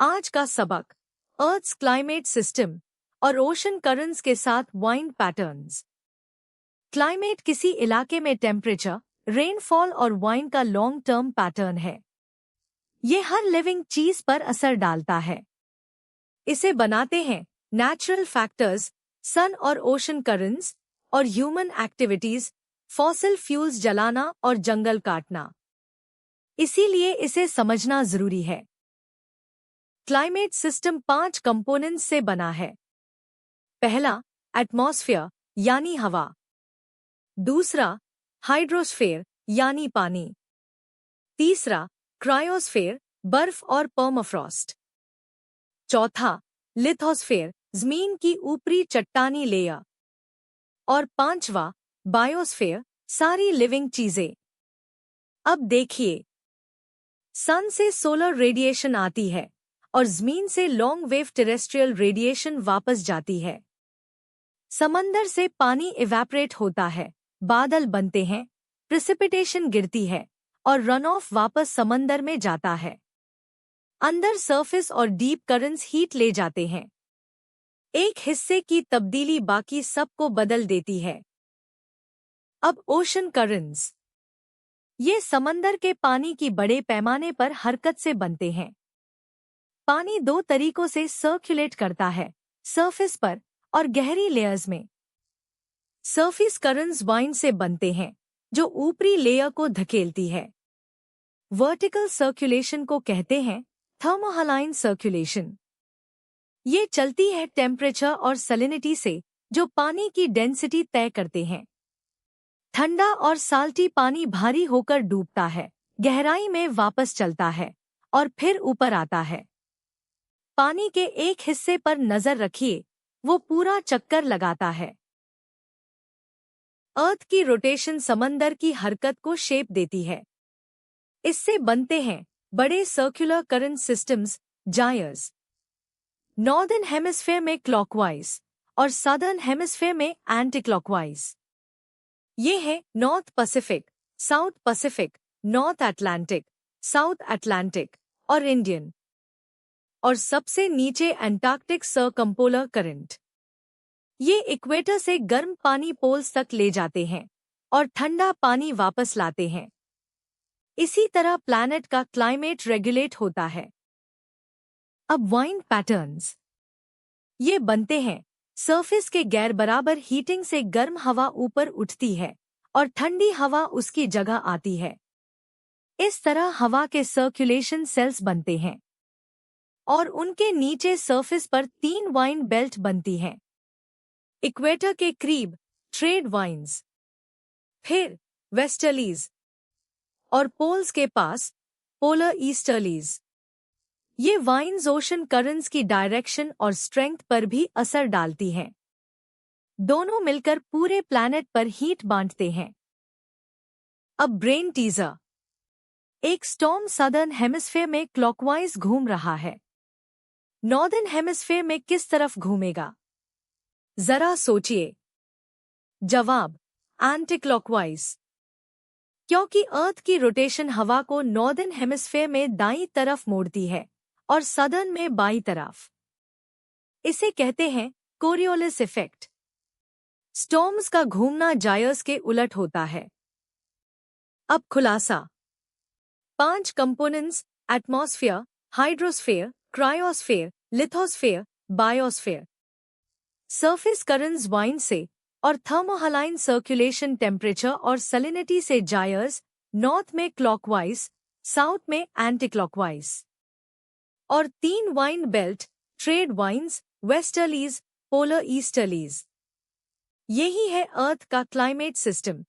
आज का सबक अर्थ्स क्लाइमेट सिस्टम और ओशन करंट्स के साथ वाइंड पैटर्न्स। क्लाइमेट किसी इलाके में टेम्परेचर, रेनफॉल और वाइंड का लॉन्ग टर्म पैटर्न है। ये हर लिविंग चीज पर असर डालता है। इसे बनाते हैं नेचुरल फैक्टर्स, सन और ओशन करंट्स और ह्यूमन एक्टिविटीज, फॉसिल फ्यूल्स जलाना और जंगल काटना। इसीलिए इसे समझना जरूरी है। क्लाइमेट सिस्टम 5 कंपोनेंट्स से बना है। पहला, एटमॉस्फेयर यानी हवा। दूसरा, हाइड्रोस्फेयर यानी पानी। तीसरा, क्रायोस्फेयर बर्फ और पर्माफ्रॉस्ट। चौथा, लिथोस्फेयर जमीन की ऊपरी चट्टानी लेयर। और पांचवा, बायोस्फेयर सारी लिविंग चीजें। अब देखिए, सन से सोलर रेडिएशन आती है और जमीन से लॉन्ग वेव टेरेस्ट्रियल रेडिएशन वापस जाती है। समंदर से पानी इवैपोरेट होता है, बादल बनते हैं, प्रेसिपिटेशन गिरती है और रन ऑफ वापस समंदर में जाता है। अंदर सरफेस और डीप करंट्स हीट ले जाते हैं। एक हिस्से की तब्दीली बाकी सब को बदल देती है। अब ओशन करंट्स, ये समंदर के पानी की बड़े पैमाने पर हरकत से बनते हैं। पानी 2 तरीकों से सर्कुलेट करता है, सरफेस पर और गहरी लेयर्स में। सरफेस करंट्स वाइंड से बनते हैं, जो ऊपरी लेयर को धकेलती है। वर्टिकल सर्कुलेशन को कहते हैं थर्मोहालाइन सर्कुलेशन। ये चलती है टेम्परेचर और सैलिनिटी से, जो पानी की डेंसिटी तय करते हैं। ठंडा और साल्टी पानी भारी होकर डूबता है, गहराई में वापस चलता है और फिर ऊपर आता है। पानी के एक हिस्से पर नजर रखिए, वो पूरा चक्कर लगाता है। अर्थ की रोटेशन समंदर की हरकत को शेप देती है। इससे बनते हैं बड़े circular current systems, gyres. Northern hemisphere में क्लॉकवाइज और सदर्न हेमिस्फेयर में एंटी क्लॉकवाइज। ये है North Pacific, South Pacific, North Atlantic, South Atlantic और इंडियन। और सबसे नीचे एंटार्क्टिक सर्कम्पोलर करंट। ये इक्वेटर से गर्म पानी पोल्स तक ले जाते हैं और ठंडा पानी वापस लाते हैं। इसी तरह प्लैनेट का क्लाइमेट रेगुलेट होता है। अब वाइंड पैटर्न्स, ये बनते हैं सरफेस के गैर बराबर हीटिंग से गर्म हवा ऊपर उठती है और ठंडी हवा उसकी जगह आती है। इस तरह हवा के सर्कुलेशन सेल्स बनते हैं और उनके नीचे सरफेस पर 3 वाइंड बेल्ट बनती हैं। इक्वेटर के करीब ट्रेड वाइंड्स, फिर वेस्टर्लीज और पोल्स के पास पोलर ईस्टर्लीज। ये वाइंड्स ओशन करंट्स की डायरेक्शन और स्ट्रेंथ पर भी असर डालती हैं। दोनों मिलकर पूरे प्लैनेट पर हीट बांटते हैं। अब ब्रेन टीजर, एक स्टॉर्म सदर्न हेमिस्फेयर में क्लॉकवाइज घूम रहा है। नॉर्दर्न हेमिस्फेयर में किस तरफ घूमेगा? जरा सोचिए। जवाब, एंटी क्लॉकवाइज। क्योंकि अर्थ की रोटेशन हवा को नॉर्दर्न हेमिस्फेयर में दाईं तरफ मोड़ती है और सदर्न में बाईं तरफ। इसे कहते हैं कोरियोलिस इफेक्ट। स्टॉर्म्स का घूमना जायर्स के उलट होता है। अब खुलासा, 5 components atmosphere, hydrosphere, cryosphere, lithosphere, biosphere. Surface currents wind से और थर्मोहालाइन सर्कुलेशन टेम्परेचर और सैलिनिटी से जायर्स, नॉर्थ में क्लॉकवाइज, साउथ में एंटी क्लॉकवाइज। और 3 wind belt, trade winds, westerlies, polar easterlies. यही है अर्थ का क्लाइमेट सिस्टम।